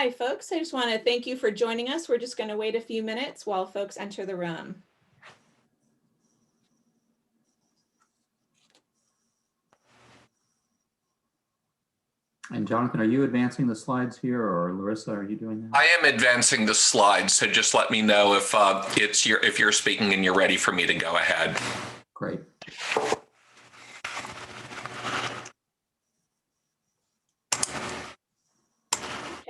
Hi, folks. I just want to thank you for joining us. We're just going to wait a few minutes while folks enter the room. And Jonathan, are you advancing the slides here, or Larissa, are you doing that? I am advancing the slides, so just let me know if if you're speaking and you're ready for me to go ahead. Great.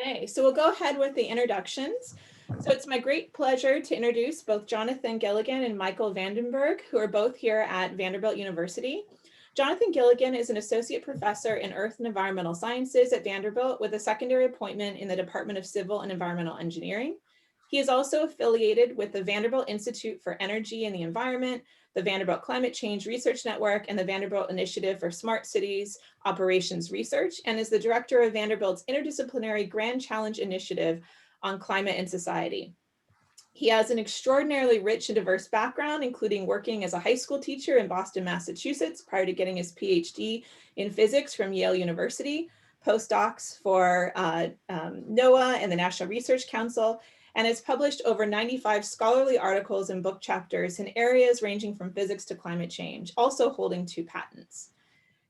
Okay, so we'll go ahead with the introductions. So it's my great pleasure to introduce both Jonathan Gilligan and Michael Vandenbergh, who are both here at Vanderbilt University. Jonathan Gilligan is an associate professor in Earth and Environmental Sciences at Vanderbilt with a secondary appointment in the Department of Civil and Environmental Engineering. He is also affiliated with the Vanderbilt Institute for Energy and the Environment, the Vanderbilt Climate Change Research Network, and the Vanderbilt Initiative for Smart Cities Operations Research, and is the director of Vanderbilt's Interdisciplinary Grand Challenge Initiative on Climate and Society. He has an extraordinarily rich and diverse background, including working as a high school teacher in Boston, Massachusetts, prior to getting his PhD in physics from Yale University, postdocs for NOAA and the National Research Council, and has published over 95 scholarly articles and book chapters in areas ranging from physics to climate change, also holding 2 patents.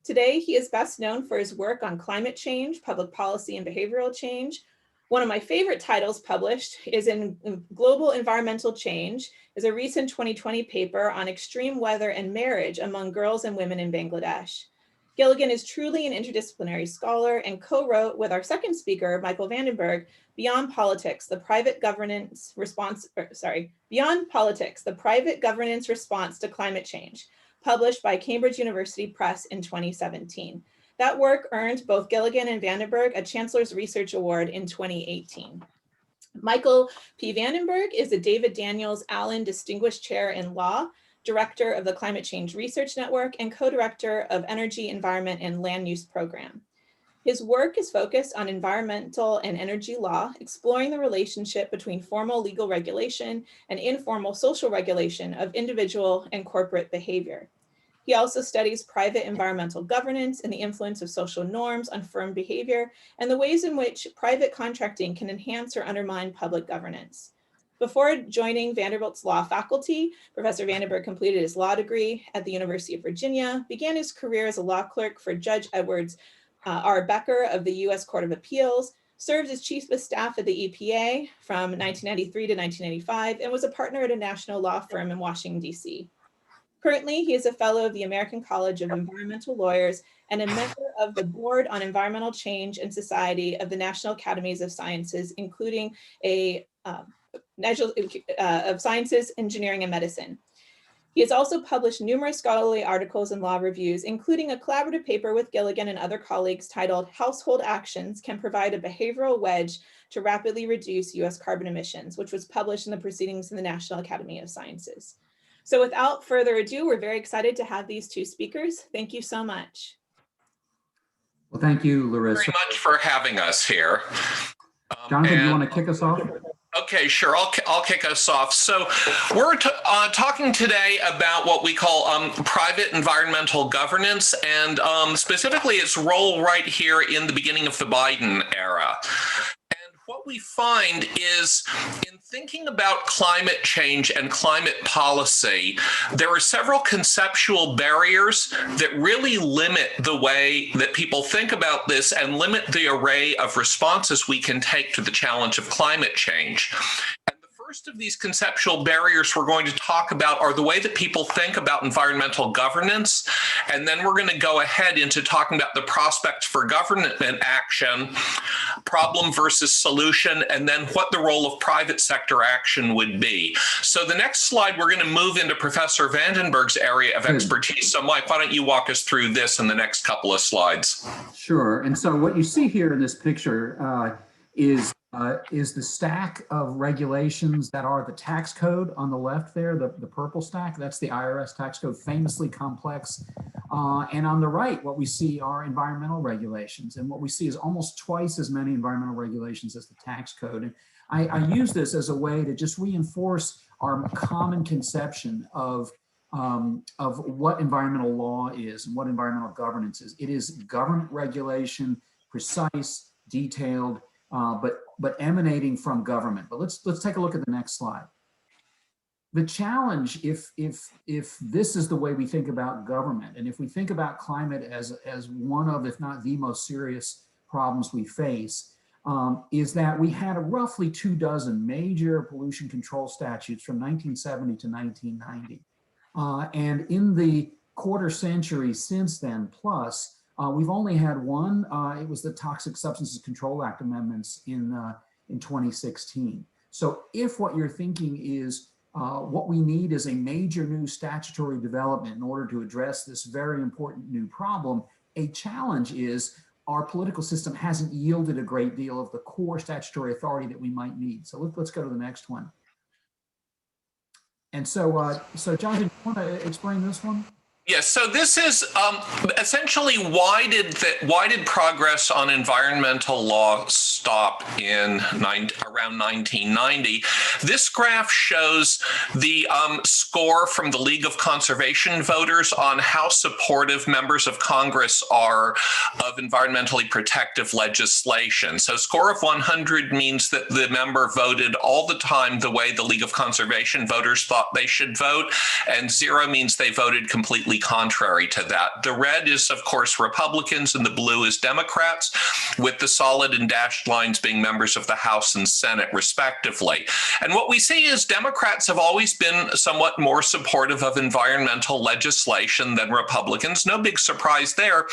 Today, he is best known for his work on climate change, public policy, and behavioral change. One of my favorite titles published is in Global Environmental Change, is a recent 2020 paper on extreme weather and marriage among girls and women in Bangladesh. Gilligan is truly an interdisciplinary scholar and co-wrote with our second speaker, Michael Vandenbergh, Beyond Politics, the Private Governance Response to Climate Change, published by Cambridge University Press in 2017. That work earned both Gilligan and Vandenbergh a Chancellor's Research Award in 2018. Michael P. Vandenbergh is the David Daniels Allen Distinguished Chair in Law, Director of the Climate Change Research Network, and Co-Director of Energy, Environment, and Land Use Program. His work is focused on environmental and energy law, exploring the relationship between formal legal regulation and informal social regulation of individual and corporate behavior. He also studies private environmental governance and the influence of social norms on firm behavior and the ways in which private contracting can enhance or undermine public governance. Before joining Vanderbilt's law faculty, Professor Vandenbergh completed his law degree at the University of Virginia, began his career as a law clerk for Judge Edwards R. Becker of the U.S. Court of Appeals, served as chief of staff at the EPA from 1993 to 1995, and was a partner at a national law firm in Washington, D.C. Currently, he is a fellow of the American College of Environmental Lawyers and a member of the Board on Environmental Change and Society of the National Academies of Sciences, including of Sciences, Engineering, and Medicine. He has also published numerous scholarly articles and law reviews, including a collaborative paper with Gilligan and other colleagues titled "Household Actions Can Provide a Behavioral Wedge to Rapidly Reduce U.S. Carbon Emissions," which was published in the Proceedings in the National Academy of Sciences. So without further ado, we're very excited to have these 2 speakers. Thank you so much. Well, thank you, Larissa. Very much for having us here. Jonathan, do you want to kick us off? Okay, sure. I'll kick us off. So we're talking today about what we call private environmental governance, and specifically its role right here in the beginning of the Biden era. And what we find is, in thinking about climate change and climate policy, there are several conceptual barriers that really limit the way that people think about this and limit the array of responses we can take to the challenge of climate change. And the first of these conceptual barriers we're going to talk about are the way that people think about environmental governance, and then we're going to go ahead into talking about the prospects for government action, problem versus solution, and then what the role of private sector action would be. So the next slide, we're going to move into Professor Vandenbergh's area of expertise. So Mike, why don't you walk us through this in the next couple of slides? Sure. And so what you see here in this picture is the stack of regulations that are the tax code on the left there, the purple stack. That's the IRS tax code, famously complex. And on the right, what we see are environmental regulations. And what we see is almost twice as many environmental regulations as the tax code. And I use this as a way to just reinforce our common conception of what environmental law is and what environmental governance is. It is government regulation, precise, detailed, but but emanating from government. But let's take a look at the next slide. The challenge, if this is the way we think about government, and if we think about climate as one of, if not the most serious problems we face, is that we had roughly 24 major pollution control statutes from 1970 to 1990. And in the quarter century since then, plus, we've only had one. It was the Toxic Substances Control Act amendments in 2016. So if what you're thinking is what we need is a major new statutory development in order to address this very important new problem, a challenge is our political system hasn't yielded a great deal of the core statutory authority that we might need. So let's go to the next one. And so, Jonathan, do you want to explain this one? Yes, so this is essentially why did progress on environmental law stop in around 1990? This graph shows the score from the League of Conservation voters on how supportive members of Congress are of environmentally protective legislation. So score of 100 means that the member voted all the time the way the League of Conservation voters thought they should vote, and 0 means they voted completely contrary to that. The red is, of course, Republicans, and the blue is Democrats, with the solid and dashed lines being members of the House and Senate, respectively. And what we see is Democrats have always been somewhat more supportive of environmental legislation than Republicans. No big surprise there.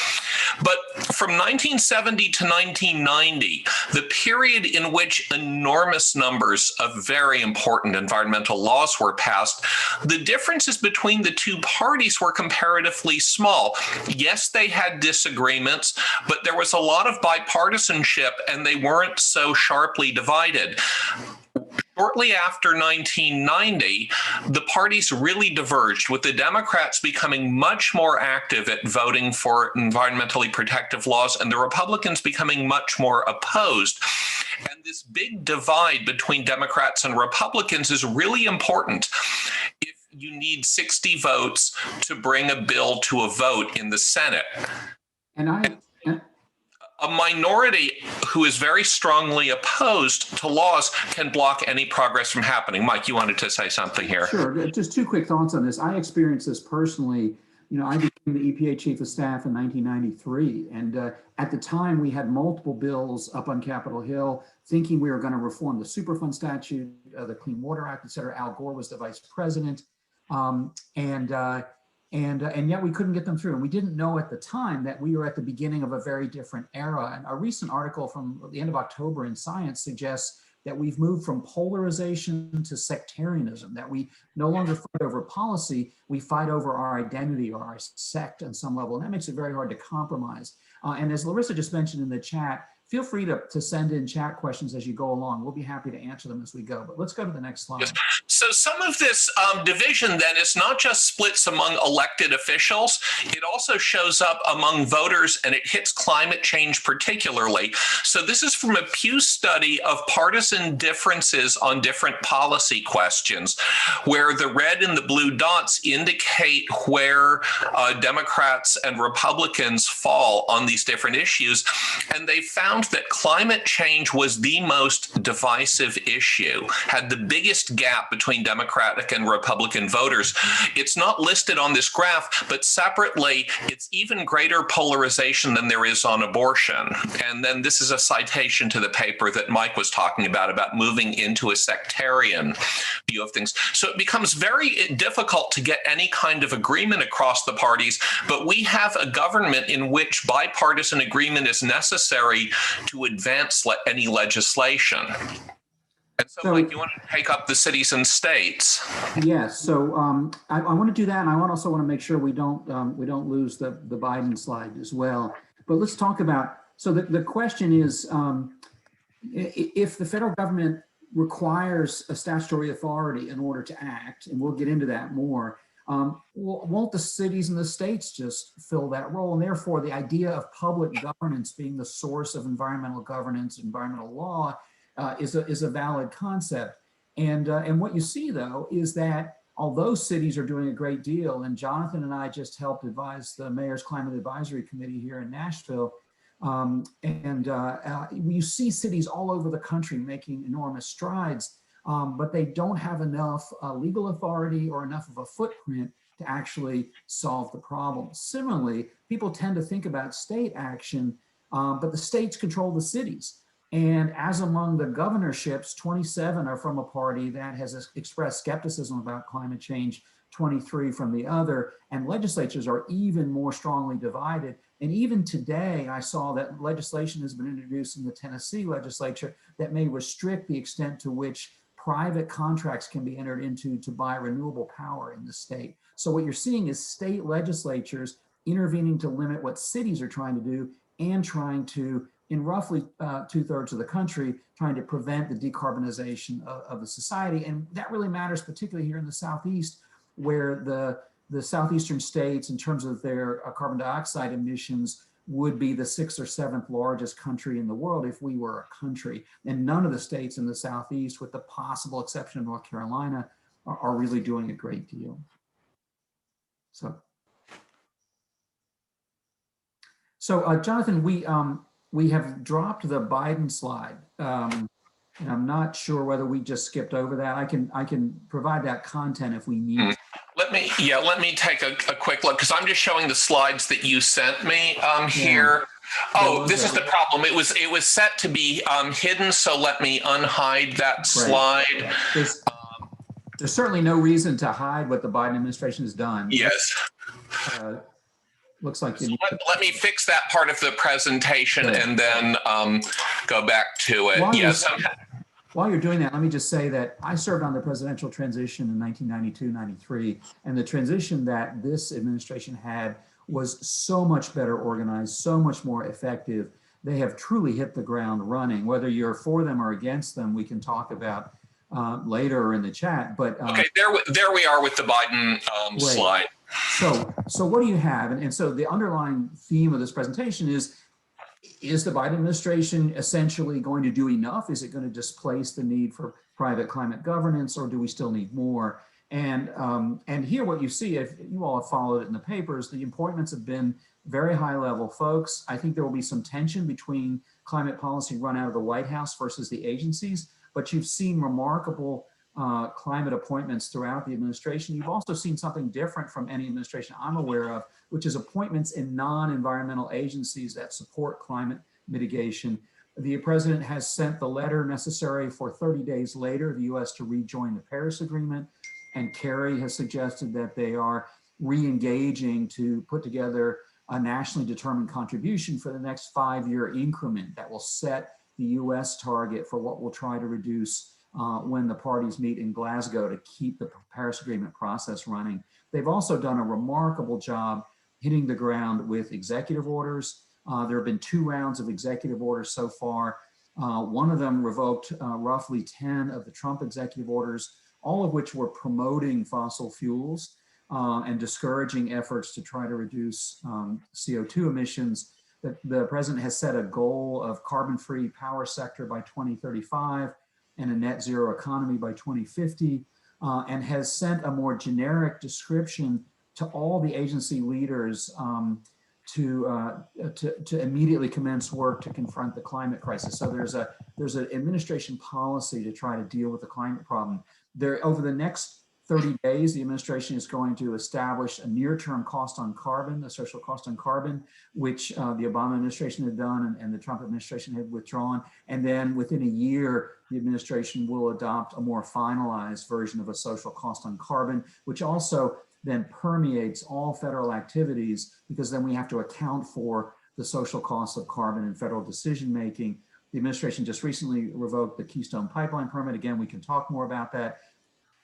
But from 1970 to 1990, the period in which enormous numbers of very important environmental laws were passed, the differences between the two parties were comparatively small. Yes, they had disagreements, but there was a lot of bipartisanship, and they weren't so sharply divided. Shortly after 1990, the parties really diverged, with the Democrats becoming much more active at voting for environmentally protective laws and the Republicans becoming much more opposed. And this big divide between Democrats and Republicans is really important. If you need 60 votes to bring a bill to a vote in the Senate. And a minority who is very strongly opposed to laws can block any progress from happening. Mike, you wanted to say something here. Sure, just 2 quick thoughts on this. I experienced this personally. You know, I became the EPA Chief of Staff in 1993, and at the time we had multiple bills up on Capitol Hill thinking we were going to reform the Superfund statute, the Clean Water Act, et cetera. Al Gore was the vice president. And yet we couldn't get them through. And we didn't know at the time that we were at the beginning of a very different era. And a recent article from the end of October in Science suggests that we've moved from polarization to sectarianism, that we no longer fight over policy, we fight over our identity or our sect on some level. And that makes it very hard to compromise. And as Larissa just mentioned in the chat, feel free to send in chat questions as you go along. We'll be happy to answer them as we go, but let's go to the next slide. Yes. So some of this division then is not just splits among elected officials, it also shows up among voters, and it hits climate change particularly. So this is from a Pew study of partisan differences on different policy questions, where the red and the blue dots indicate where Democrats and Republicans fall on these different issues. And they found that climate change was the most divisive issue, had the biggest gap between Democratic and Republican voters. It's not listed on this graph, but separately, it's even greater polarization than there is on abortion. And then this is a citation to the paper that Mike was talking about moving into a sectarian view of things. So it becomes very difficult to get any kind of agreement across the parties, but we have a government in which bipartisan agreement is necessary to advance any legislation. And so, Mike, you want to take up the cities and states? Yes. So I want to do that, and I also want to make sure we don't lose the Biden slide as well. But let's talk about. So the question is, if the federal government requires a statutory authority in order to act, and we'll get into that more. Won't the cities and the states just fill that role? And therefore, the idea of public governance being the source of environmental governance, environmental law, is a valid concept. And what you see, though, is that although cities are doing a great deal, and Jonathan and I just helped advise the Mayor's Climate Advisory Committee here in Nashville, You see cities all over the country making enormous strides, but they don't have enough legal authority or enough of a footprint to actually solve the problem. Similarly, people tend to think about state action, but the states control the cities. And as among the governorships, 27 are from a party that has expressed skepticism about climate change, 23 from the other, and legislatures are even more strongly divided. And even today, I saw that legislation has been introduced in the Tennessee legislature that may restrict the extent to which private contracts can be entered into to buy renewable power in the state. So what you're seeing is state legislatures intervening to limit what cities are trying to do and trying to, in roughly 2/3 of the country, trying to prevent the decarbonization of the society. And that really matters, particularly here in the Southeast, where the Southeastern states, in terms of their carbon dioxide emissions, would be the 6th or 7th largest country in the world if we were a country. And none of the states in the Southeast, with the possible exception of North Carolina, are really doing a great deal. So Jonathan, we have dropped the Biden slide. And I'm not sure whether we just skipped over that. I can provide that content if we need. Let me take a quick look, because I'm just showing the slides that you sent me here. Oh, this is the problem. It was set to be hidden, so let me unhide that slide. Right. There's certainly no reason to hide what the Biden administration has done. Yes. Looks like let me fix that part of the presentation and then go back to it. While you're doing that, let me just say that I served on the presidential transition in 1992-93, and the transition that this administration had was so much better organized, so much more effective. They have truly hit the ground running. Whether you're for them or against them, we can talk about later in the chat. But okay, there we are with the Biden slide. So what do you have? And so the underlying theme of this presentation is the Biden administration essentially going to do enough? Is it going to displace the need for private climate governance, or do we still need more? And here what you see, if you all have followed it in the papers, the appointments have been very high level folks. I think there will be some tension between climate policy run out of the White House versus the agencies, but you've seen remarkable climate appointments throughout the administration. You've also seen something different from any administration I'm aware of, which is appointments in non-environmental agencies that support climate mitigation. The president has sent the letter necessary for 30 days later, the US to rejoin the Paris Agreement. And Kerry has suggested that they are re-engaging to put together a nationally determined contribution for the next 5-year increment that will set the US target for what we'll try to reduce when the parties meet in Glasgow to keep the Paris Agreement process running. They've also done a remarkable job hitting the ground with executive orders. There have been 2 rounds of executive orders so far. One of them revoked roughly 10 of the Trump executive orders, all of which were promoting fossil fuels and discouraging efforts to try to reduce CO2 emissions. The president has set a goal of carbon-free power sector by 2035 and a net zero economy by 2050, and has sent a more generic description to all the agency leaders to immediately commence work to confront the climate crisis. So there's an administration policy to try to deal with the climate problem. Over the next 30 days, the administration is going to establish a near-term cost on carbon, a social cost on carbon, which the Obama administration had done and the Trump administration had withdrawn. And then within a year, the administration will adopt a more finalized version of a social cost on carbon, which also then permeates all federal activities, because then we have to account for the social costs of carbon in federal decision-making. The administration just recently revoked the Keystone Pipeline permit. Again, we can talk more about that.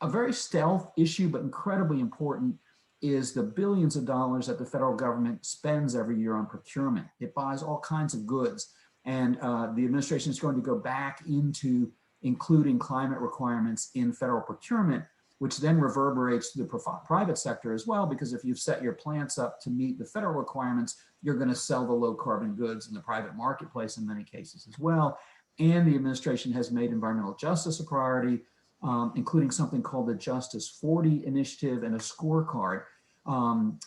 A very stealth issue, but incredibly important, is the billions of dollars that the federal government spends every year on procurement. It buys all kinds of goods. And the administration is going to go back into including climate requirements in federal procurement, which then reverberates to the private sector as well, because if you've set your plants up to meet the federal requirements, you're going to sell the low carbon goods in the private marketplace in many cases as well. And the administration has made environmental justice a priority, including something called the Justice 40 initiative and a scorecard,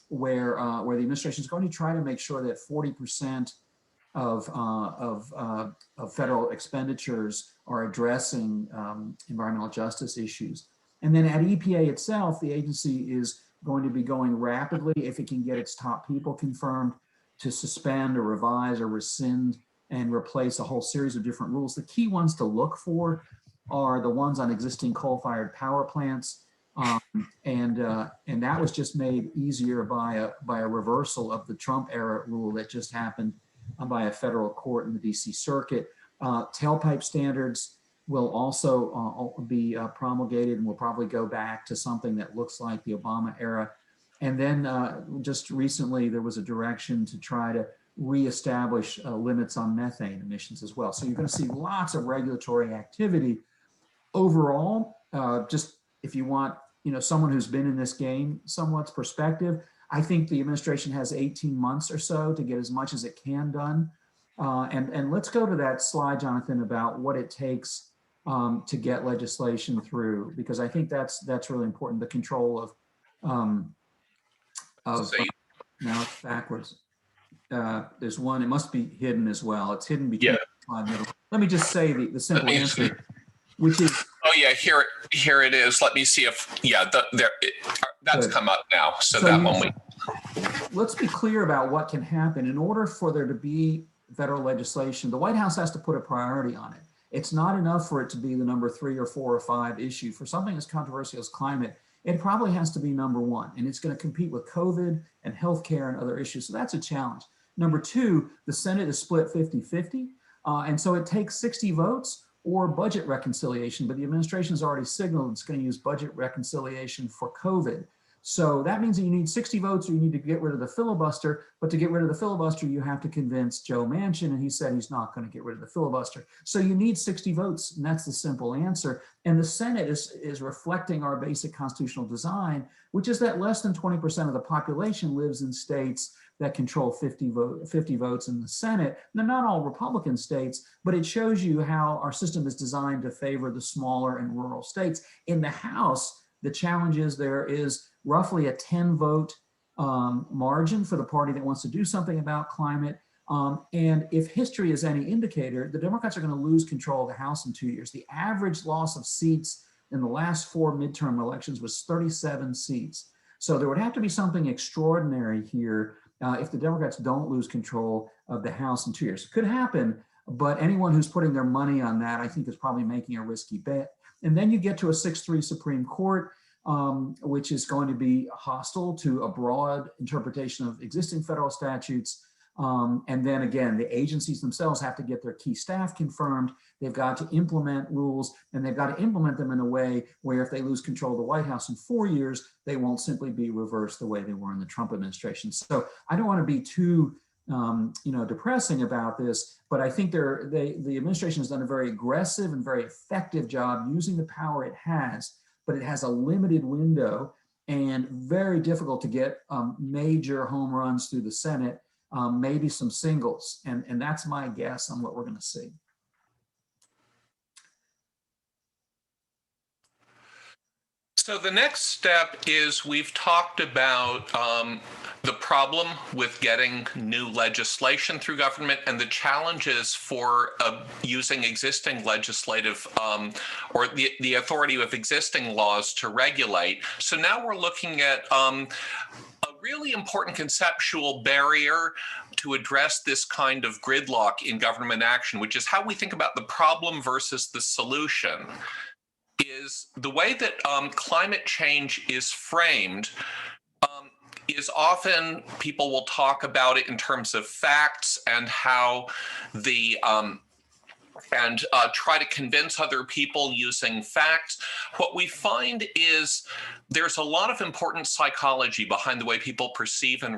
where the administration is going to try to make sure that 40% of federal expenditures are addressing environmental justice issues. And then at EPA itself, the agency is going to be going rapidly, if it can get its top people confirmed, to suspend or revise or rescind and replace a whole series of different rules. The key ones to look for are the ones on existing coal-fired power plants, and that was just made easier by a reversal of the Trump era rule that just happened by a federal court in the DC Circuit. Tailpipe standards will also be promulgated, and we'll probably go back to something that looks like the Obama era. And then just recently, there was a direction to try to reestablish limits on methane emissions as well. So you're going to see lots of regulatory activity. Overall, just if you want, someone who's been in this game somewhat perspective, I think the administration has 18 months or so to get as much as it can done. And let's go to that slide, Jonathan, about what it takes to get legislation through, because I think that's really important. The control of now it's backwards. There's one, it must be hidden as well. It's hidden between the slide middle. Let me just say the simple answer, which is. Oh yeah, here it is. Let me see if, that's come up now. So that one let's be clear about what can happen. In order for there to be federal legislation, the White House has to put a priority on it. It's not enough for it to be the number 3 or 4 or 5 issue. For something as controversial as climate, it probably has to be number 1, and it's going to compete with COVID and healthcare and other issues. So that's a challenge. Number 2, the Senate is split 50-50. And so it takes 60 votes or budget reconciliation, but the administration has already signaled it's going to use budget reconciliation for COVID. So that means that you need 60 votes or you need to get rid of the filibuster, but to get rid of the filibuster, you have to convince Joe Manchin, and he said he's not going to get rid of the filibuster. So you need 60 votes, and that's the simple answer. And the Senate is reflecting our basic constitutional design, which is that less than 20% of the population lives in states that control 50 votes in the Senate. Now, not all Republican states, but it shows you how our system is designed to favor the smaller and rural states. In the House, the challenge is there is roughly a 10-vote margin for the party that wants to do something about climate. And if history is any indicator, the Democrats are going to lose control of the House in 2 years. The average loss of seats in the last 4 midterm elections was 37 seats. So there would have to be something extraordinary here if the Democrats don't lose control of the House in 2 years. It could happen, but anyone who's putting their money on that, I think, is probably making a risky bet. And then you get to a 6-3 Supreme Court, which is going to be hostile to a broad interpretation of existing federal statutes. And then again, the agencies themselves have to get their key staff confirmed. They've got to implement rules, and they've got to implement them in a way where if they lose control of the White House in 4 years, they won't simply be reversed the way they were in the Trump administration. So I don't want to be too depressing about this, but I think the administration has done a very aggressive and very effective job using the power it has, but it has a limited window and very difficult to get major home runs through the Senate, maybe some singles. And that's my guess on what we're going to see. So the next step is we've talked about the problem with getting new legislation through government and the challenges for using existing legislative or the authority of existing laws to regulate. So now we're looking at a really important conceptual barrier to address this kind of gridlock in government action, which is how we think about the problem versus the solution. Is the way that climate change is framed is often people will talk about it in terms of facts and how the try to convince other people using facts. What we find is there's a lot of important psychology behind the way people perceive and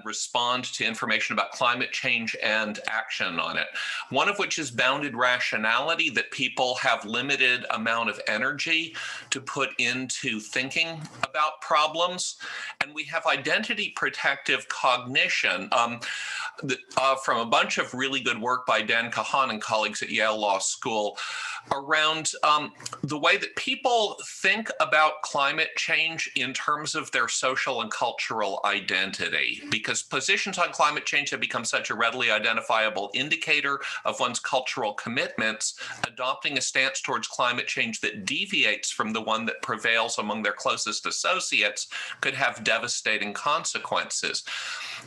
respond to information about climate change and action on it. One of which is bounded rationality, that people have limited amount of energy to put into thinking about problems. And we have identity protective cognition. from a bunch of really good work by Dan Kahan and colleagues at Yale Law School around the way that people think about climate change in terms of their social and cultural identity, because positions on climate change have become such a readily identifiable indicator of one's cultural commitments. Adopting a stance towards climate change that deviates from the one that prevails among their closest associates could have devastating consequences.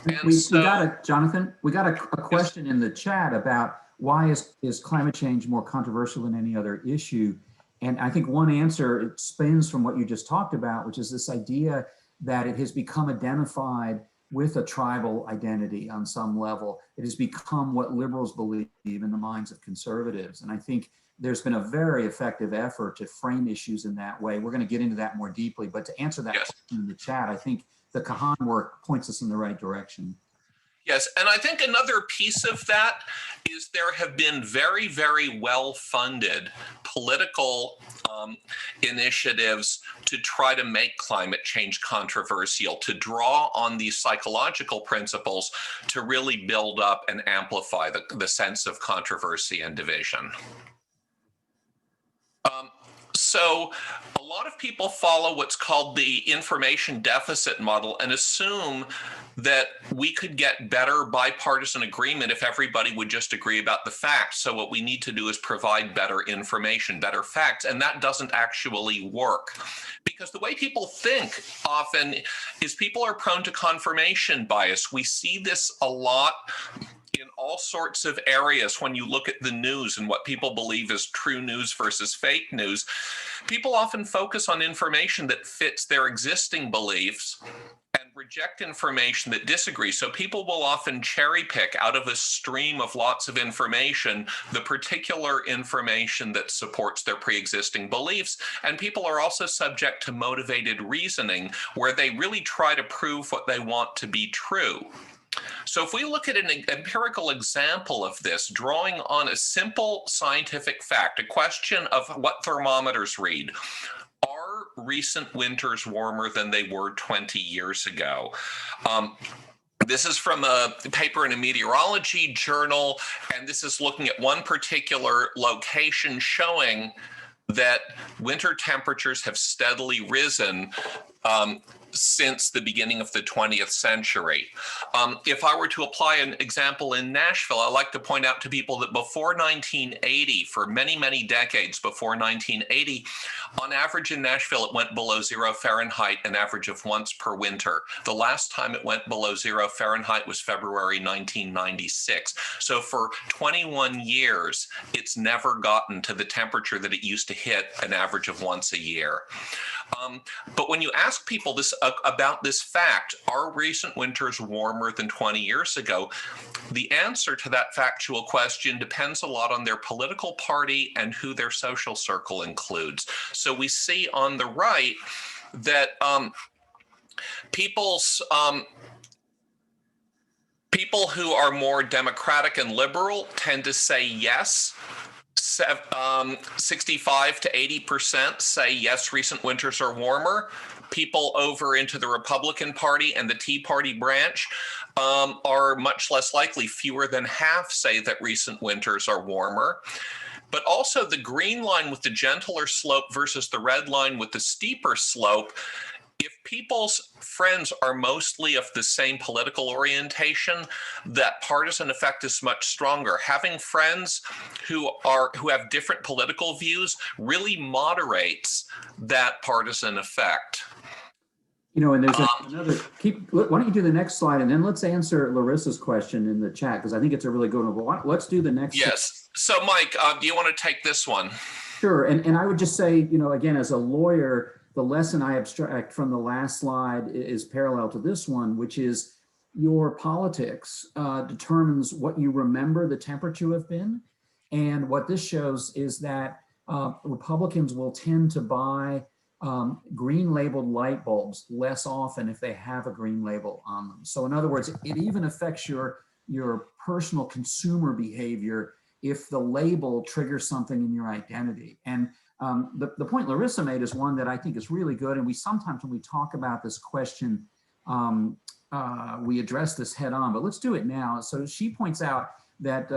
And we got it, Jonathan. We got a question in the chat about why is climate change more controversial than any other issue? And I think one answer, it spins from what you just talked about, which is this idea that it has become identified with a tribal identity on some level. It has become what liberals believe in the minds of conservatives. And I think there's been a very effective effort to frame issues in that way. We're going to get into that more deeply, but to answer that question in the chat, I think the Kahan work points us in the right direction. Yes, and I think another piece of that is there have been very, very well-funded political initiatives to try to make climate change controversial, to draw on these psychological principles to really build up and amplify the sense of controversy and division. So a lot of people follow what's called the information deficit model and assume that we could get better bipartisan agreement if everybody would just agree about the facts. So what we need to do is provide better information, better facts, and that doesn't actually work. Because the way people think often is people are prone to confirmation bias. We see this a lot in all sorts of areas when you look at the news and what people believe is true news versus fake news. People often focus on information that fits their existing beliefs and reject information that disagrees. So people will often cherry pick out of a stream of lots of information the particular information that supports their pre-existing beliefs. And people are also subject to motivated reasoning, where they really try to prove what they want to be true. So if we look at an empirical example of this, drawing on a simple scientific fact, a question of what thermometers read, are recent winters warmer than they were 20 years ago? This is from a paper in a meteorology journal, and this is looking at one particular location showing that winter temperatures have steadily risen since the beginning of the 20th century. If I were to apply an example in Nashville, I like to point out to people that before 1980, for many, many decades before 1980, on average in Nashville, it went below 0 Fahrenheit, an average of once per winter. The last time it went below 0 Fahrenheit was February 1996. So for 21 years, it's never gotten to the temperature that it used to hit, an average of once a year. But when you ask people this about this fact, are recent winters warmer than 20 years ago? The answer to that factual question depends a lot on their political party and who their social circle includes. So we see on the right that people who are more democratic and liberal tend to say yes. 65 to 80% say yes, recent winters are warmer. People over into the Republican Party and the Tea Party branch are much less likely. Fewer than half say that recent winters are warmer. But also the green line with the gentler slope versus the red line with the steeper slope, if people's friends are mostly of the same political orientation, that partisan effect is much stronger. Having friends who have different political views really moderates that partisan effect. You know, and there's another, why don't you do the next slide, and then let's answer Larissa's question in the chat, because I think it's a really good one. But let's do the next. Yes. So Mike, do you want to take this one? Sure. And I would just say, you know, again, as a lawyer, the lesson I abstract from the last slide is parallel to this one, which is your politics determines what you remember the temperature have been. And what this shows is that Republicans will tend to buy green labeled light bulbs less often if they have a green label on them. So in other words, it even affects your personal consumer behavior if the label triggers something in your identity. And the point Larissa made is one that I think is really good. And we sometimes, when we talk about this question we address this head on, but let's do it now. So she points out that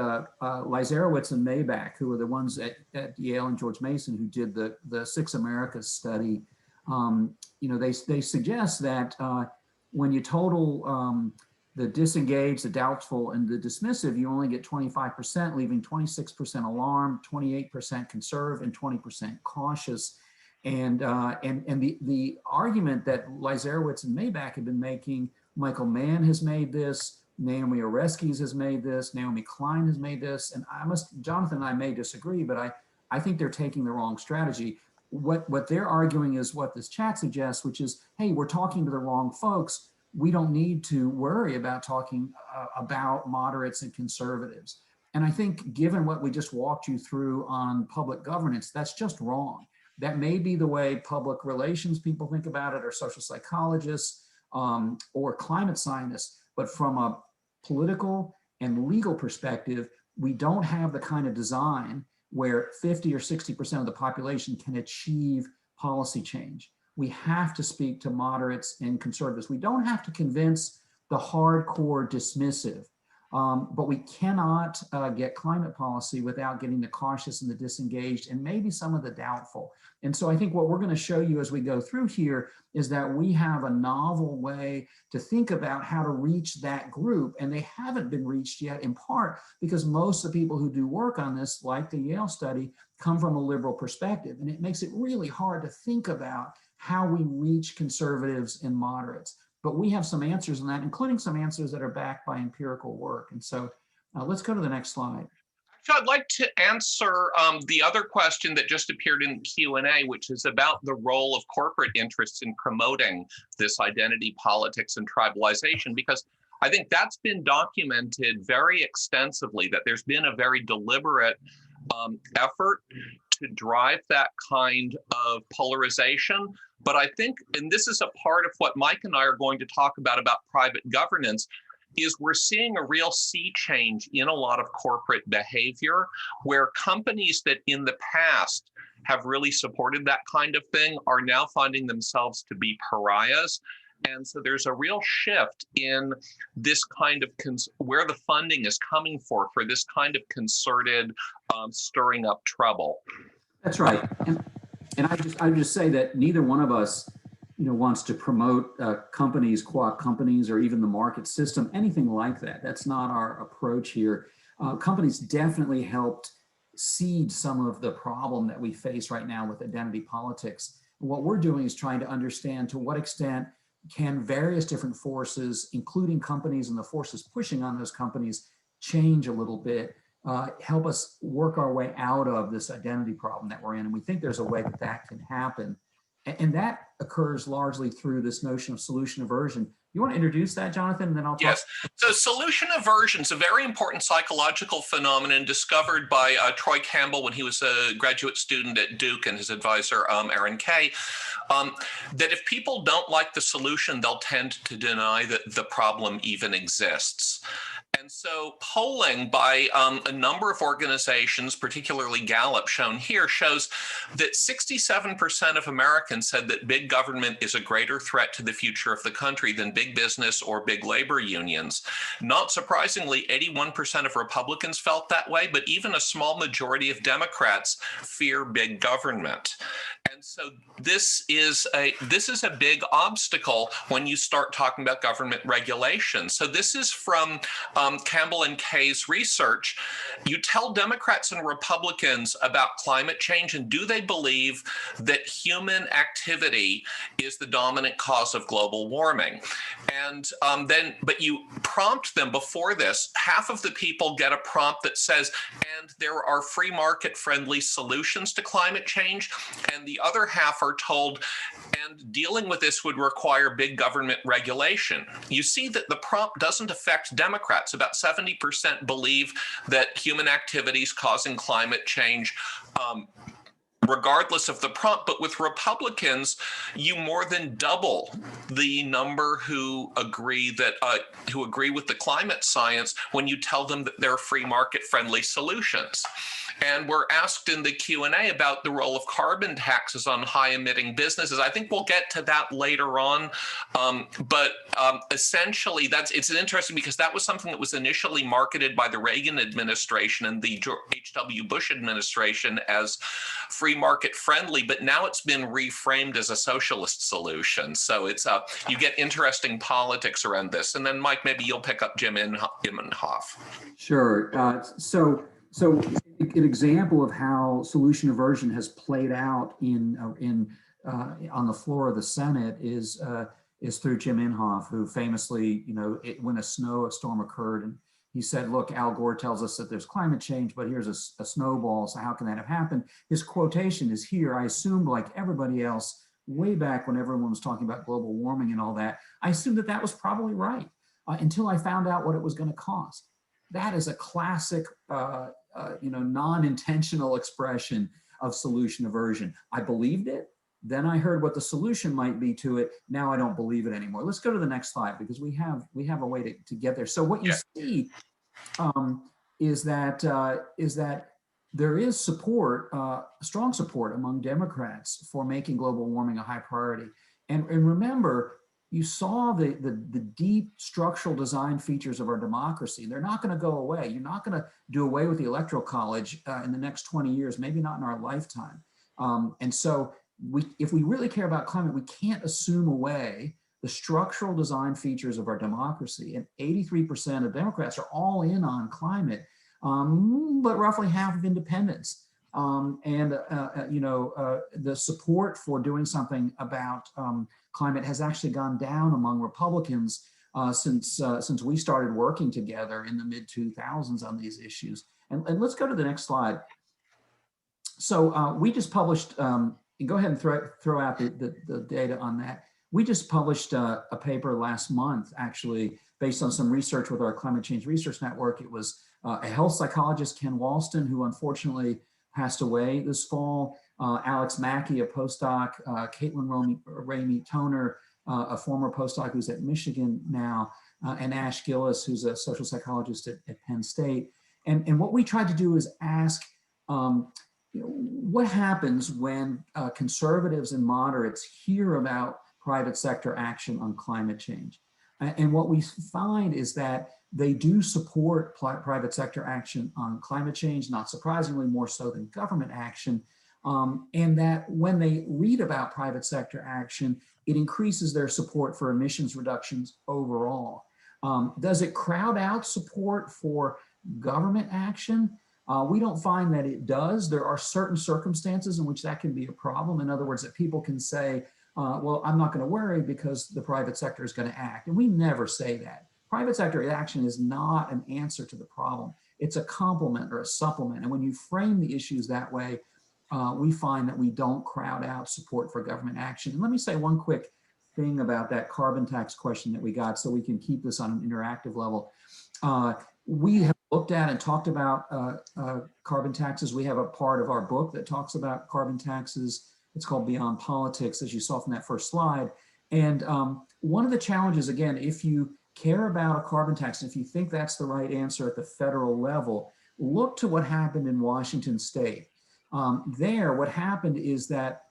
Lizerowitz and Maybach, who are the ones at Yale and George Mason who did the Six Americas study, they suggest that when you total the disengaged, the doubtful, and the dismissive, you only get 25%, leaving 26% alarmed, 28% conserve, and 20% cautious. And the argument that Lizerowitz and Maybach have been making, Michael Mann has made this, Naomi Oreskes has made this, Naomi Klein has made this, and Jonathan and I may disagree, but I think they're taking the wrong strategy. What they're arguing is what this chat suggests, which is, hey, we're talking to the wrong folks. We don't need to worry about talking about moderates and conservatives. And I think given what we just walked you through on public governance, that's just wrong. That may be the way public relations people think about it, or social psychologists, or climate scientists. But from a political and legal perspective, we don't have the kind of design where 50 or 60% of the population can achieve policy change. We have to speak to moderates and conservatives. We don't have to convince the hardcore dismissive, but we cannot get climate policy without getting the cautious and the disengaged and maybe some of the doubtful. And so I think what we're going to show you as we go through here is that we have a novel way to think about how to reach that group, and they haven't been reached yet, in part because most of the people who do work on this, like the Yale study, come from a liberal perspective, and it makes it really hard to think about how we reach conservatives and moderates. But we have some answers on that, including some answers that are backed by empirical work. And so let's go to the next slide. Actually, I'd like to answer the other question that just appeared in the Q&A, which is about the role of corporate interests in promoting this identity politics and tribalization, because I think that's been documented very extensively, that there's been a very deliberate effort to drive that kind of polarization. But I think, and this is a part of what Mike and I are going to talk about private governance, is we're seeing a real sea change in a lot of corporate behavior, where companies that in the past have really supported that kind of thing are now finding themselves to be pariahs. And so there's a real shift in this kind of where the funding is coming for this kind of concerted stirring up trouble. That's right. And I would just say that neither one of us wants to promote companies, co-op companies, or even the market system, anything like that. That's not our approach here. Companies definitely helped seed some of the problem that we face right now with identity politics. And what we're doing is trying to understand to what extent can various different forces, including companies and the forces pushing on those companies, change a little bit, help us work our way out of this identity problem that we're in. And we think there's a way that can happen. And that occurs largely through this notion of solution aversion. You want to introduce that, Jonathan, and then I'll talk? Yes. So solution aversion is a very important psychological phenomenon discovered by Troy Campbell when he was a graduate student at Duke, and his advisor, Aaron Kay, that if people don't like the solution, they'll tend to deny that the problem even exists. And so polling by a number of organizations, particularly Gallup shown here, shows that 67% of Americans said that big government is a greater threat to the future of the country than big business or big labor unions. Not surprisingly, 81% of Republicans felt that way, but even a small majority of Democrats fear big government. And so this is a big obstacle when you start talking about government regulation. So this is from Campbell and Kay's research. You tell Democrats and Republicans about climate change, and do they believe that human activity is the dominant cause of global warming? And but you prompt them before this. Half of the people get a prompt that says, and there are free market friendly solutions to climate change. And the other half are told, and dealing with this would require big government regulation. You see that the prompt doesn't affect Democrats. About 70% believe that human activities causing climate change, regardless of the prompt. But with Republicans, you more than double the number who agree with the climate science when you tell them that there are free market friendly solutions. and were asked in the Q&A about the role of carbon taxes on high-emitting businesses. I think we'll get to that later on, but essentially, it's interesting because that was something that was initially marketed by the Reagan administration and the H.W. Bush administration as free market friendly, but now it's been reframed as a socialist solution. So it's you get interesting politics around this. And then, Mike, maybe you'll pick up Jim Inhofe. Sure. So an example of how solution aversion has played out on the floor of the Senate is through Jim Inhofe, who famously, when a storm occurred, and he said, "Look, Al Gore tells us that there's climate change, but here's a snowball. So how can that have happened?" His quotation is here. I assumed, like everybody else, way back when everyone was talking about global warming and all that, I assumed that was probably right until I found out what it was going to cost. That is a classic, non-intentional expression of solution aversion. I believed it. Then I heard what the solution might be to it. Now I don't believe it anymore. Let's go to the next slide because we have a way to get there. So what you see is that there is support, strong support among Democrats for making global warming a high priority. And remember, you saw the deep structural design features of our democracy. They're not going to go away. You're not going to do away with the Electoral College in the next 20 years, maybe not in our lifetime. And so if we really care about climate, we can't assume away the structural design features of our democracy. And 83% of Democrats are all in on climate, but roughly half of independents. The support for doing something about climate has actually gone down among Republicans since we started working together in the mid-2000s on these issues. And let's go to the next slide. So we just published, go ahead and throw out the data on that. We just published a paper last month, actually, based on some research with our Climate Change Research Network. It was a health psychologist, Ken Walston, who unfortunately passed away this fall, Alex Mackey, a postdoc, Caitlin Ramey Toner, a former postdoc who's at Michigan now, and Ash Gillis, who's a social psychologist at Penn State. And what we tried to do is ask, what happens when conservatives and moderates hear about private sector action on climate change? And what we find is that they do support private sector action on climate change, not surprisingly, more so than government action. And that when they read about private sector action, it increases their support for emissions reductions overall. Does it crowd out support for government action? We don't find that it does. There are certain circumstances in which that can be a problem. In other words, that people can say, well, I'm not going to worry because the private sector is going to act. And we never say that. Private sector action is not an answer to the problem. It's a complement or a supplement. And when you frame the issues that way, we find that we don't crowd out support for government action. And let me say one quick thing about that carbon tax question that we got so we can keep this on an interactive level. We have looked at and talked about carbon taxes. We have a part of our book that talks about carbon taxes. It's called Beyond Politics, as you saw from that first slide. And one of the challenges, again, if you care about a carbon tax, and if you think that's the right answer at the federal level, look to what happened in Washington State. There, what happened is that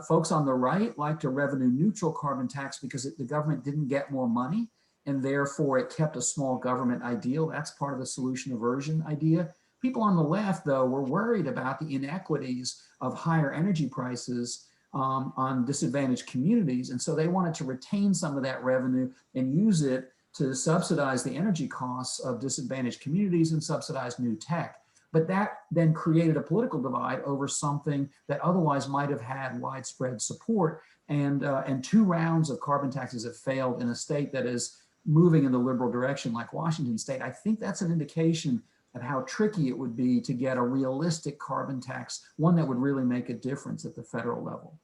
folks on the right liked a revenue neutral carbon tax because the government didn't get more money, and therefore it kept a small government ideal. That's part of the solution aversion idea. People on the left, though, were worried about the inequities of higher energy prices on disadvantaged communities. And so they wanted to retain some of that revenue and use it to subsidize the energy costs of disadvantaged communities and subsidize new tech. But that then created a political divide over something that otherwise might have had widespread support. And 2 rounds of carbon taxes have failed in a state that is moving in the liberal direction like Washington State. I think that's an indication of how tricky it would be to get a realistic carbon tax, one that would really make a difference at the federal level.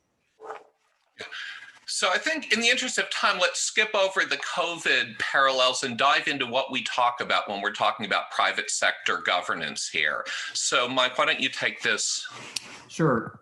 So I think in the interest of time, let's skip over the COVID parallels and dive into what we talk about when we're talking about private sector governance here. So Mike, why don't you take this? Sure.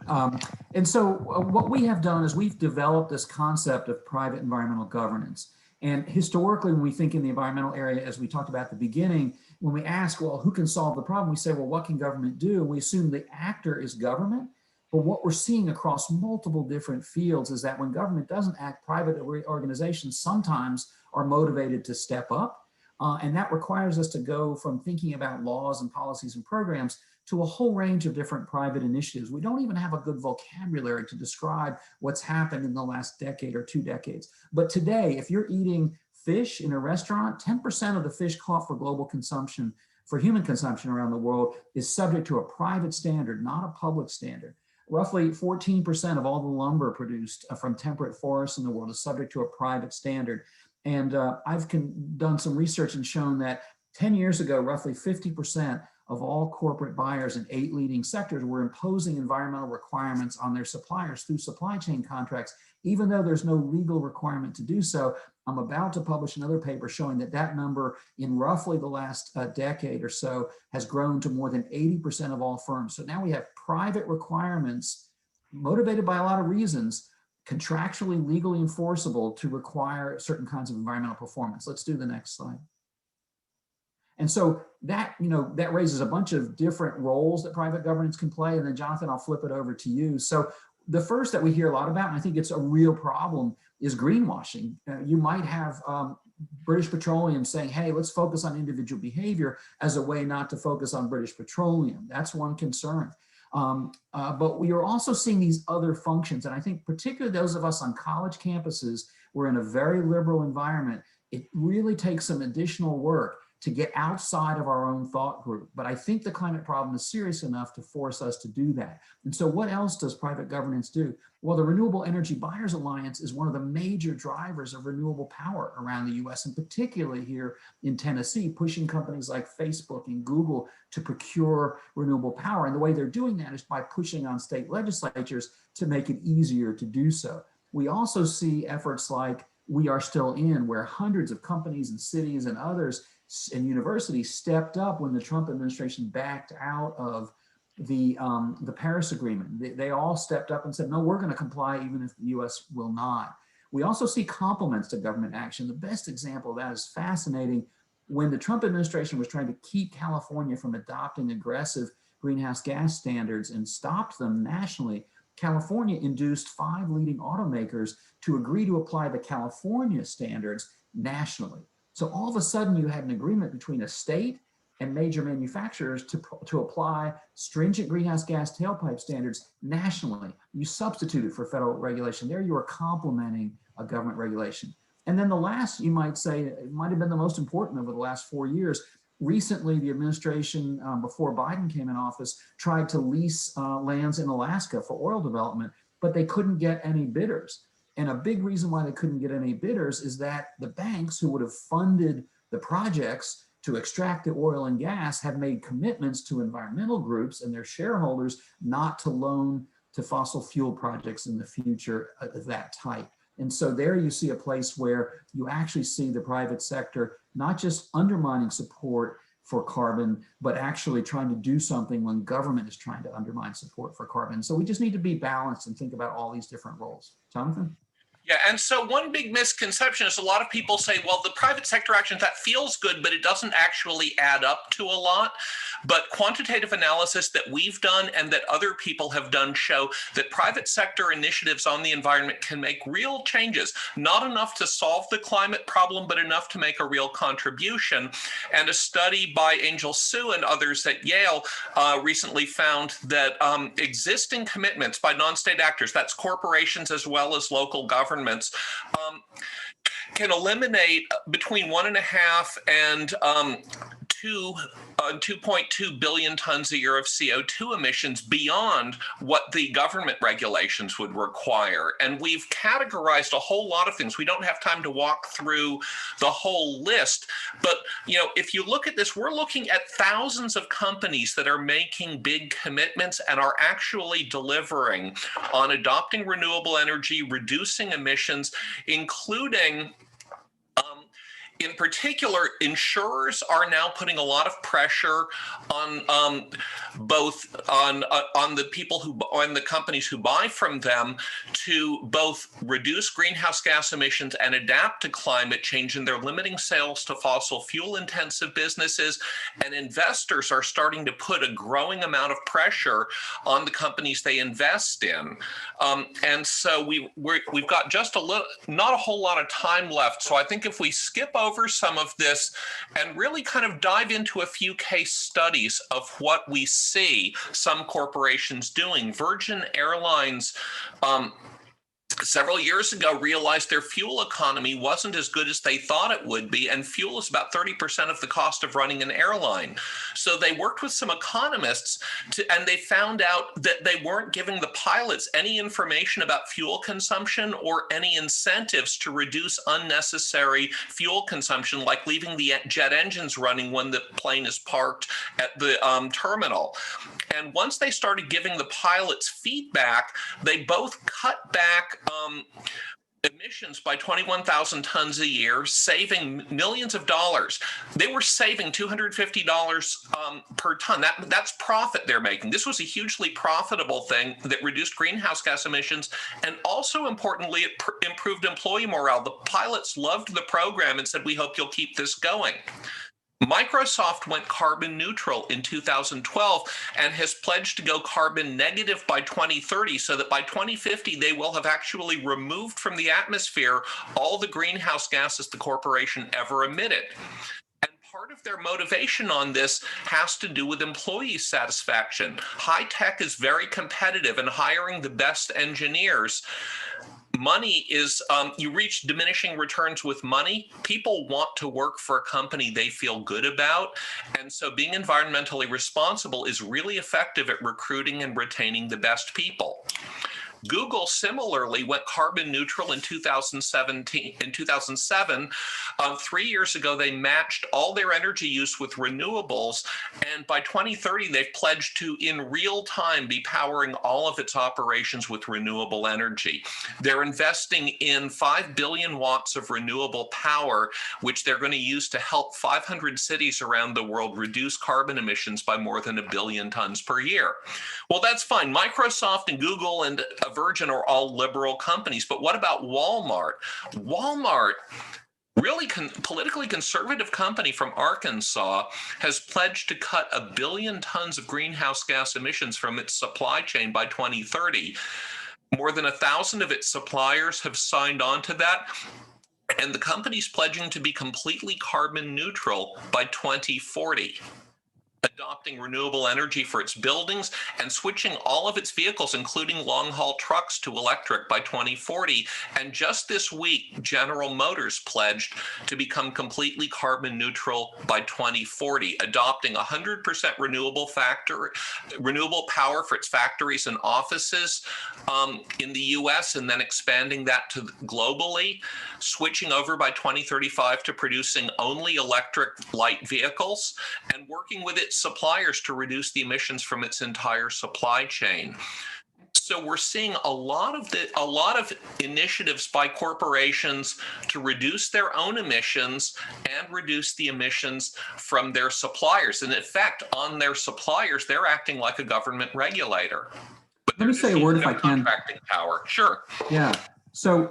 And so what we have done is we've developed this concept of private environmental governance. And historically, when we think in the environmental area, as we talked about at the beginning, when we ask, well, who can solve the problem? We say, well, what can government do? And we assume the actor is government. But what we're seeing across multiple different fields is that when government doesn't act, private organizations sometimes are motivated to step up. And that requires us to go from thinking about laws and policies and programs to a whole range of different private initiatives. We don't even have a good vocabulary to describe what's happened in the last decade or 2 decades. But today, if you're eating fish in a restaurant, 10% of the fish caught for global consumption, for human consumption around the world, is subject to a private standard, not a public standard. Roughly 14% of all the lumber produced from temperate forests in the world is subject to a private standard. And I've done some research and shown that 10 years ago, roughly 50% of all corporate buyers in 8 leading sectors were imposing environmental requirements on their suppliers through supply chain contracts, even though there's no legal requirement to do so. I'm about to publish another paper showing that that number in roughly the last decade or so has grown to more than 80% of all firms. So now we have private requirements motivated by a lot of reasons, contractually, legally enforceable to require certain kinds of environmental performance. Let's do the next slide. And so that, that raises a bunch of different roles that private governance can play. And then Jonathan, I'll flip it over to you. So the first that we hear a lot about, and I think it's a real problem, is greenwashing. You might have British Petroleum saying, hey, let's focus on individual behavior as a way not to focus on British Petroleum. That's one concern. But we are also seeing these other functions. And I think particularly those of us on college campuses, we're in a very liberal environment. It really takes some additional work to get outside of our own thought group. But I think the climate problem is serious enough to force us to do that. And so what else does private governance do? Well, the Renewable Energy Buyers Alliance is one of the major drivers of renewable power around the US, and particularly here in Tennessee, pushing companies like Facebook and Google to procure renewable power. And the way they're doing that is by pushing on state legislatures to make it easier to do so. We also see efforts like We Are Still In, where hundreds of companies and cities and others and universities stepped up when the Trump administration backed out of the Paris Agreement. They all stepped up and said, no, we're going to comply even if the US will not. We also see complements to government action. The best example of that is fascinating. When the Trump administration was trying to keep California from adopting aggressive greenhouse gas standards and stopped them nationally, California induced 5 leading automakers to agree to apply the California standards nationally. So all of a sudden you had an agreement between a state and major manufacturers to apply stringent greenhouse gas tailpipe standards nationally. You substituted for federal regulation. There you are complementing a government regulation. And then the last, you might say, it might have been the most important over the last 4 years. Recently, the administration, before Biden came in office, tried to lease lands in Alaska for oil development, but they couldn't get any bidders. And a big reason why they couldn't get any bidders is that the banks who would have funded the projects to extract the oil and gas have made commitments to environmental groups and their shareholders not to loan to fossil fuel projects in the future of that type. And so there you see a place where you actually see the private sector not just undermining support for carbon, but actually trying to do something when government is trying to undermine support for carbon. So we just need to be balanced and think about all these different roles. Jonathan? Yeah, and so one big misconception is a lot of people say, well, the private sector action, that feels good, but it doesn't actually add up to a lot. But quantitative analysis that we've done and that other people have done show that private sector initiatives on the environment can make real changes, not enough to solve the climate problem, but enough to make a real contribution. And a study by Angel Sue and others at Yale recently found that existing commitments by non-state actors, that's corporations as well as local governments, can eliminate between 1.5 and 2.2 billion tons a year of CO2 emissions beyond what the government regulations would require. And we've categorized a whole lot of things. We don't have time to walk through the whole list, but if you look at this, we're looking at thousands of companies that are making big commitments and are actually delivering on adopting renewable energy, reducing emissions, including In particular, insurers are now putting a lot of pressure on both on the people who on the companies who buy from them to both reduce greenhouse gas emissions and adapt to climate change, and they're limiting sales to fossil fuel intensive businesses. And investors are starting to put a growing amount of pressure on the companies they invest in. And so we've got just not a whole lot of time left. So I think if we skip over some of this and really kind of dive into a few case studies of what we see some corporations doing. Virgin Airlines several years ago realized their fuel economy wasn't as good as they thought it would be, and fuel is about 30% of the cost of running an airline. So they worked with some economists and they found out that they weren't giving the pilots any information about fuel consumption or any incentives to reduce unnecessary fuel consumption, like leaving the jet engines running when the plane is parked at the terminal. And once they started giving the pilots feedback, they both cut back emissions by 21,000 tons a year, saving millions of dollars. They were saving $250 per ton. That's profit they're making. This was a hugely profitable thing that reduced greenhouse gas emissions, and also importantly, it improved employee morale. The pilots loved the program and said, "We hope you'll keep this going." Microsoft went carbon neutral in 2012 and has pledged to go carbon negative by 2030, so that by 2050, they will have actually removed from the atmosphere all the greenhouse gases the corporation ever emitted. And part of their motivation on this has to do with employee satisfaction. High tech is very competitive, and hiring the best engineers. Money is, you reach diminishing returns with money. People want to work for a company they feel good about. And so being environmentally responsible is really effective at recruiting and retaining the best people. Google similarly went carbon neutral in 2007. 3 years ago, they matched all their energy use with renewables. And by 2030, they've pledged to, in real time, be powering all of its operations with renewable energy. They're investing in 5 billion watts of renewable power, which they're going to use to help 500 cities around the world reduce carbon emissions by more than 1 billion tons per year. Well, that's fine. Microsoft and Google and Aversion are all liberal companies, but what about Walmart? Walmart, really politically conservative company from Arkansas, has pledged to cut 1 billion tons of greenhouse gas emissions from its supply chain by 2030. More than 1,000 of its suppliers have signed on to that, and the company's pledging to be completely carbon neutral by 2040. Adopting renewable energy for its buildings and switching all of its vehicles, including long-haul trucks, to electric by 2040. And just this week, General Motors pledged to become completely carbon neutral by 2040, adopting 100% renewable power for its factories and offices in the US, and then expanding that to globally, switching over by 2035 to producing only electric light vehicles, and working with its suppliers to reduce the emissions from its entire supply chain. So we're seeing a lot of initiatives by corporations to reduce their own emissions and reduce the emissions from their suppliers. And in fact, on their suppliers, they're acting like a government regulator. But let me say a word if I can. Contracting power. Sure. Yeah. So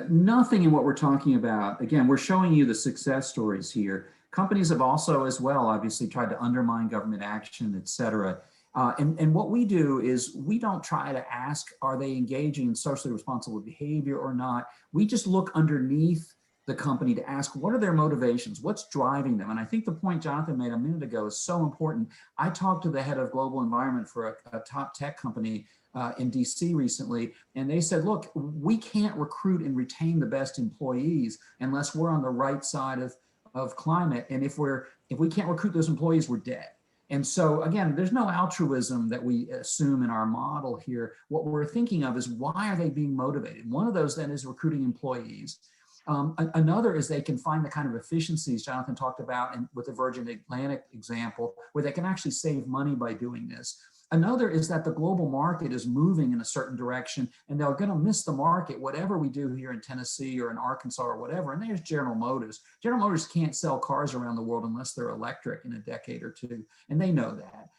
nothing in what we're talking about. Again, we're showing you the success stories here. Companies have also, as well, obviously tried to undermine government action, et cetera. And what we do is we don't try to ask, are they engaging in socially responsible behavior or not? We just look underneath the company to ask, what are their motivations? What's driving them? And I think the point Jonathan made a minute ago is so important. I talked to the head of global environment for a top tech company in DC recently, and they said, look, we can't recruit and retain the best employees unless we're on the right side of climate. And if we can't recruit those employees, we're dead. And so again, there's no altruism that we assume in our model here. What we're thinking of is, why are they being motivated? One of those then is recruiting employees. Another is they can find the kind of efficiencies Jonathan talked about with the Virgin Atlantic example, where they can actually save money by doing this. Another is that the global market is moving in a certain direction, and they're going to miss the market, whatever we do here in Tennessee or in Arkansas or whatever. And there's General Motors. General Motors can't sell cars around the world unless they're electric in a decade or two, and they know that.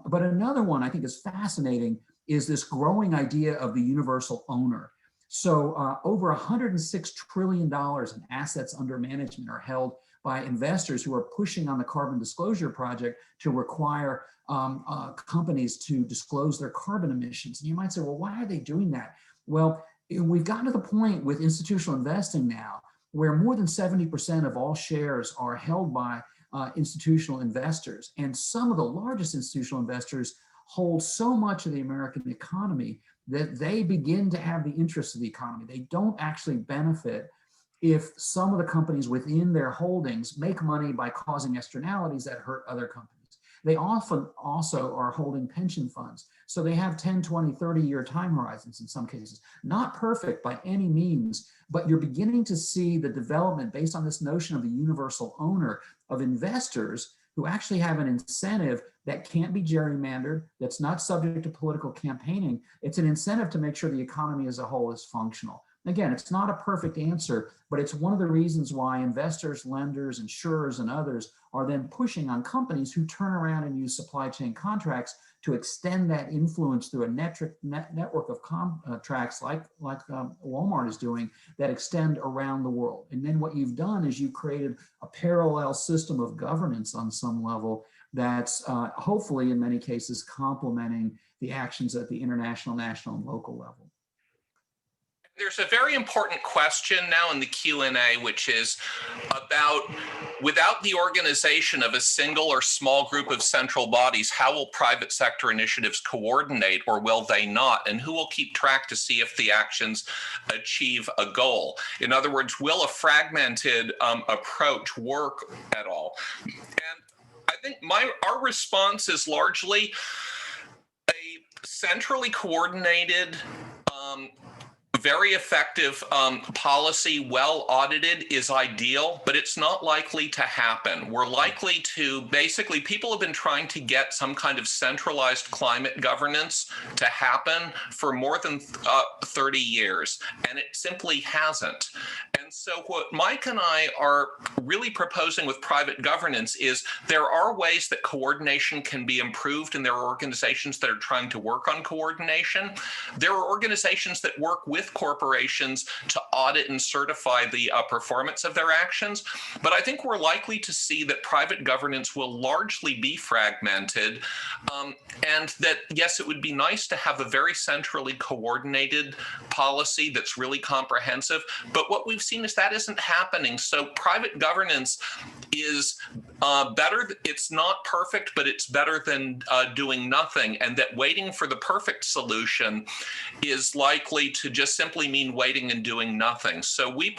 But another one I think is fascinating is this growing idea of the universal owner. So over $106 trillion in assets under management are held by investors who are pushing on the Carbon Disclosure Project to require companies to disclose their carbon emissions. And you might say, well, why are they doing that? Well, we've gotten to the point with institutional investing now where more than 70% of all shares are held by institutional investors. And some of the largest institutional investors hold so much of the American economy that they begin to have the interests of the economy. They don't actually benefit if some of the companies within their holdings make money by causing externalities that hurt other companies. They often also are holding pension funds. So they have 10, 20, 30-year time horizons in some cases. Not perfect by any means, but you're beginning to see the development based on this notion of the universal owner of investors who actually have an incentive that can't be gerrymandered, that's not subject to political campaigning. It's an incentive to make sure the economy as a whole is functional. Again, it's not a perfect answer, but it's one of the reasons why investors, lenders, insurers, and others are then pushing on companies who turn around and use supply chain contracts to extend that influence through a network of contracts like Walmart is doing that extend around the world. And then what you've done is you've created a parallel system of governance on some level that's hopefully in many cases complementing the actions at the international, national, and local level. There's a very important question now in the Q&A, which is about, without the organization of a single or small group of central bodies, how will private sector initiatives coordinate, or will they not? And who will keep track to see if the actions achieve a goal? In other words, will a fragmented approach work at all? And I think our response is largely a centrally coordinated, very effective policy, well audited, is ideal, but it's not likely to happen. We're likely to, basically, people have been trying to get some kind of centralized climate governance to happen for more than 30 years, and it simply hasn't. And so what Mike and I are really proposing with private governance is there are ways that coordination can be improved, and there are organizations that are trying to work on coordination. There are organizations that work with corporations to audit and certify the performance of their actions. But I think we're likely to see that private governance will largely be fragmented, and that, yes, it would be nice to have a very centrally coordinated policy that's really comprehensive. But what we've seen is that isn't happening. So private governance is better. It's not perfect, but it's better than doing nothing. And that waiting for the perfect solution is likely to just simply mean waiting and doing nothing. So we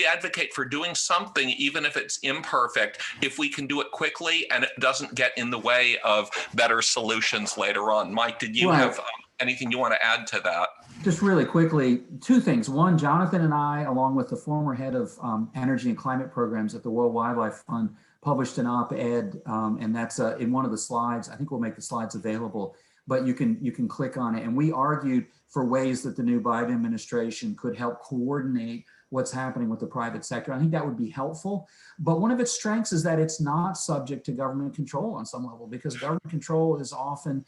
advocate for doing something, even if it's imperfect, if we can do it quickly and it doesn't get in the way of better solutions later on. Mike, did you have anything you want to add to that? Just really quickly, two things. One, Jonathan and I, along with the former head of energy and climate programs at the World Wildlife Fund, published an op-ed, and that's in one of the slides. I think we'll make the slides available, but you can click on it. And we argued for ways that the new Biden administration could help coordinate what's happening with the private sector. I think that would be helpful. But one of its strengths is that it's not subject to government control on some level, because government control is often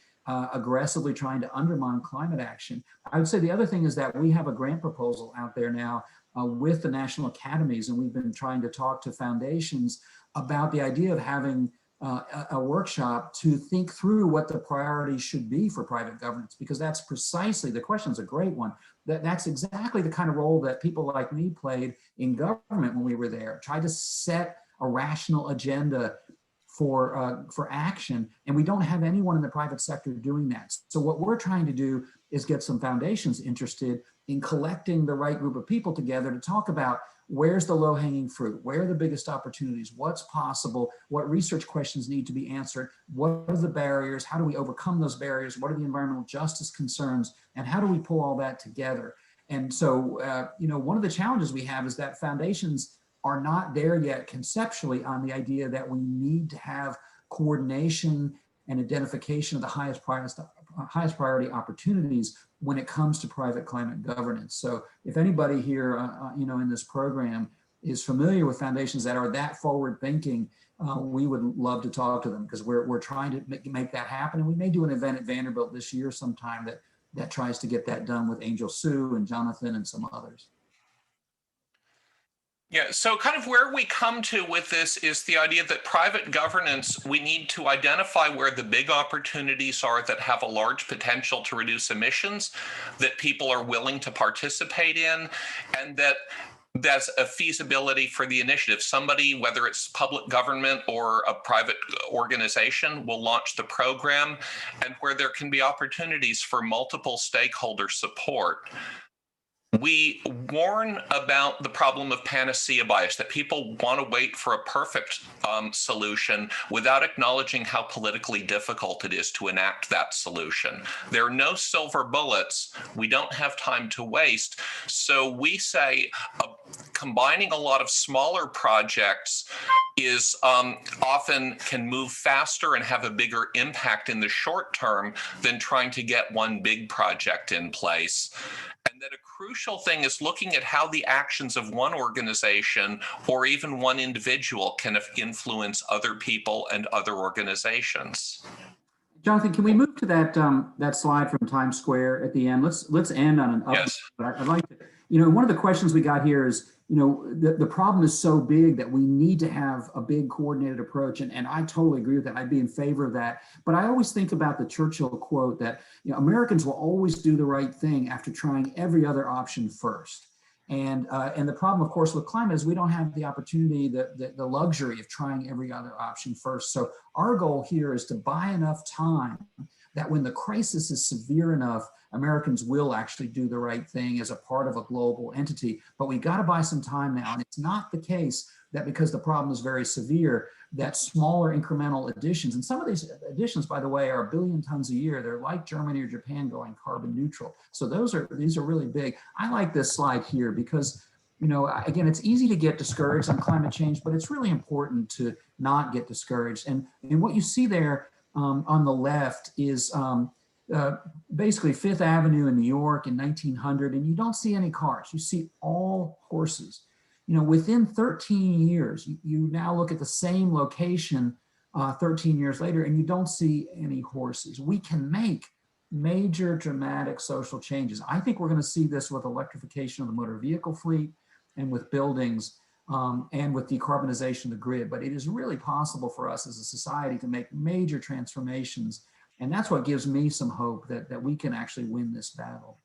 aggressively trying to undermine climate action. I would say the other thing is that we have a grant proposal out there now with the national academies, and we've been trying to talk to foundations about the idea of having a workshop to think through what the priorities should be for private governance, because that's precisely, the question is a great one, that's exactly the kind of role that people like me played in government when we were there, tried to set a rational agenda for action, and we don't have anyone in the private sector doing that. So what we're trying to do is get some foundations interested in collecting the right group of people together to talk about where's the low-hanging fruit, where are the biggest opportunities, what's possible, what research questions need to be answered, what are the barriers, how do we overcome those barriers, what are the environmental justice concerns, and how do we pull all that together? And so, one of the challenges we have is that foundations are not there yet conceptually on the idea that we need to have coordination and identification of the highest priority opportunities when it comes to private climate governance. So if anybody here, in this program is familiar with foundations that are that forward thinking, we would love to talk to them, because we're trying to make that happen. And we may do an event at Vanderbilt this year sometime that tries to get that done with Angel Sue and Jonathan and some others. Yeah, so kind of where we come to with this is the idea that private governance, we need to identify where the big opportunities are that have a large potential to reduce emissions, that people are willing to participate in, and that that's a feasibility for the initiative. Somebody, whether it's public government or a private organization, will launch the program, and where there can be opportunities for multiple stakeholder support. We warn about the problem of panacea bias, that people want to wait for a perfect solution without acknowledging how politically difficult it is to enact that solution. There are no silver bullets. We don't have time to waste. So we say combining a lot of smaller projects is often can move faster and have a bigger impact in the short term than trying to get one big project in place. And that a crucial thing is looking at how the actions of one organization or even one individual can influence other people and other organizations. Jonathan, can we move to that slide from Times Square at the end? Let's end on an up. Yes. But I'd like to, one of the questions we got here is, the problem is so big that we need to have a big coordinated approach. And I totally agree with that. I'd be in favor of that. But I always think about the Churchill quote that, Americans will always do the right thing after trying every other option first. And the problem, of course, with climate is we don't have the opportunity, the luxury of trying every other option first. So our goal here is to buy enough time that when the crisis is severe enough, Americans will actually do the right thing as a part of a global entity. But we got to buy some time now. And it's not the case that because the problem is very severe, that smaller incremental additions, and some of these additions, by the way, are 1 billion tons a year. They're like Germany or Japan going carbon neutral. So these are really big. I like this slide here because, again, it's easy to get discouraged on climate change, but it's really important to not get discouraged. And what you see there on the left is basically Fifth Avenue in New York in 1900, and you don't see any cars. You see all horses. Within 13 years, you now look at the same location 13 years later, and you don't see any horses. We can make major dramatic social changes. I think we're going to see this with electrification of the motor vehicle fleet and with buildings and with decarbonization of the grid. But it is really possible for us as a society to make major transformations. And that's what gives me some hope that we can actually win this battle.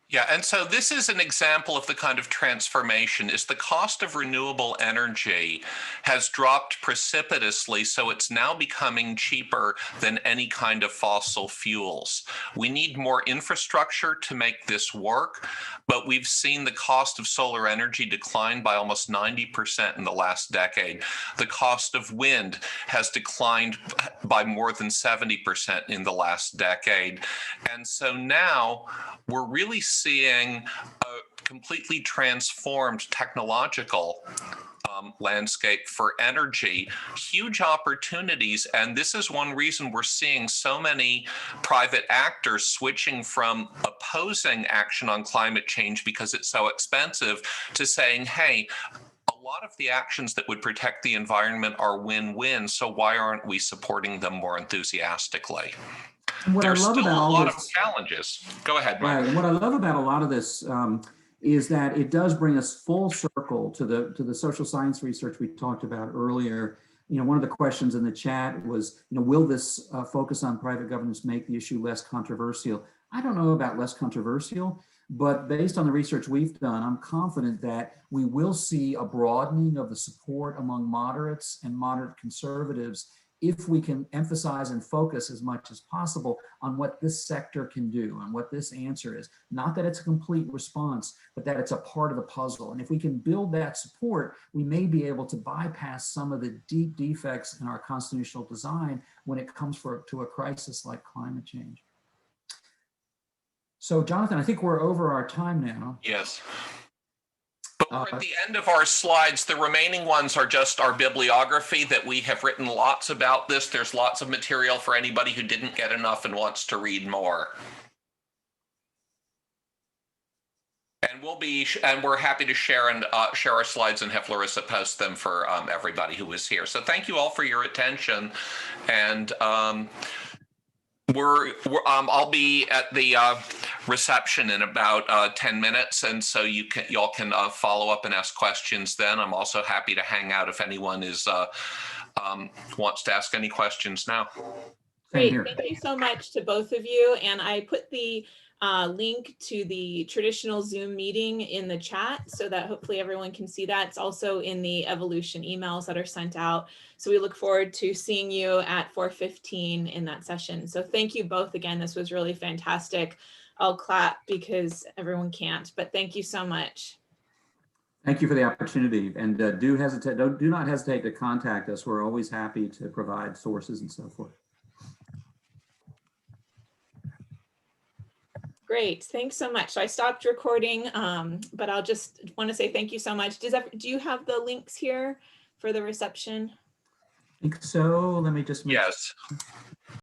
Yeah, and so this is an example of the kind of transformation is the cost of renewable energy has dropped precipitously, so it's now becoming cheaper than any kind of fossil fuels. We need more infrastructure to make this work, but we've seen the cost of solar energy decline by almost 90% in the last decade. The cost of wind has declined by more than 70% in the last decade. And so now we're really seeing a completely transformed technological landscape for energy, huge opportunities. And this is one reason we're seeing so many private actors switching from opposing action on climate change because it's so expensive to saying, hey, a lot of the actions that would protect the environment are win-win, so why aren't we supporting them more enthusiastically? There's still a lot of challenges. Go ahead, Mike. Right, and what I love about a lot of this is that it does bring us full circle to the social science research we talked about earlier. One of the questions in the chat was, will this focus on private governance make the issue less controversial? I don't know about less controversial, but based on the research we've done, I'm confident that we will see a broadening of the support among moderates and moderate conservatives if we can emphasize and focus as much as possible on what this sector can do and what this answer is. Not that it's a complete response, but that it's a part of the puzzle. And if we can build that support, we may be able to bypass some of the deep defects in our constitutional design when it comes to a crisis like climate change. So Jonathan, I think we're over our time now. Yes. But We're at the end of our slides. The remaining ones are just our bibliography that we have written lots about this. There's lots of material for anybody who didn't get enough and wants to read more. And we're happy to share our slides and have Larissa post them for everybody who was here. So thank you all for your attention. And I'll be at the reception in about 10 minutes, and so y'all can follow up and ask questions then. I'm also happy to hang out if anyone is wants to ask any questions now. Great, thank you so much to both of you. And I put the link to the traditional Zoom meeting in the chat so that hopefully everyone can see that. It's also in the Evolution emails that are sent out. So we look forward to seeing you at 4:15 in that session. So thank you both again. This was really fantastic. I'll clap because everyone can't, but thank you so much. Thank you for the opportunity, and do not hesitate to contact us. We're always happy to provide sources and so forth. Great, thanks so much. So I stopped recording, but I'll just want to say thank you so much. Do you have the links here for the reception? I think so. Let me just make Yes.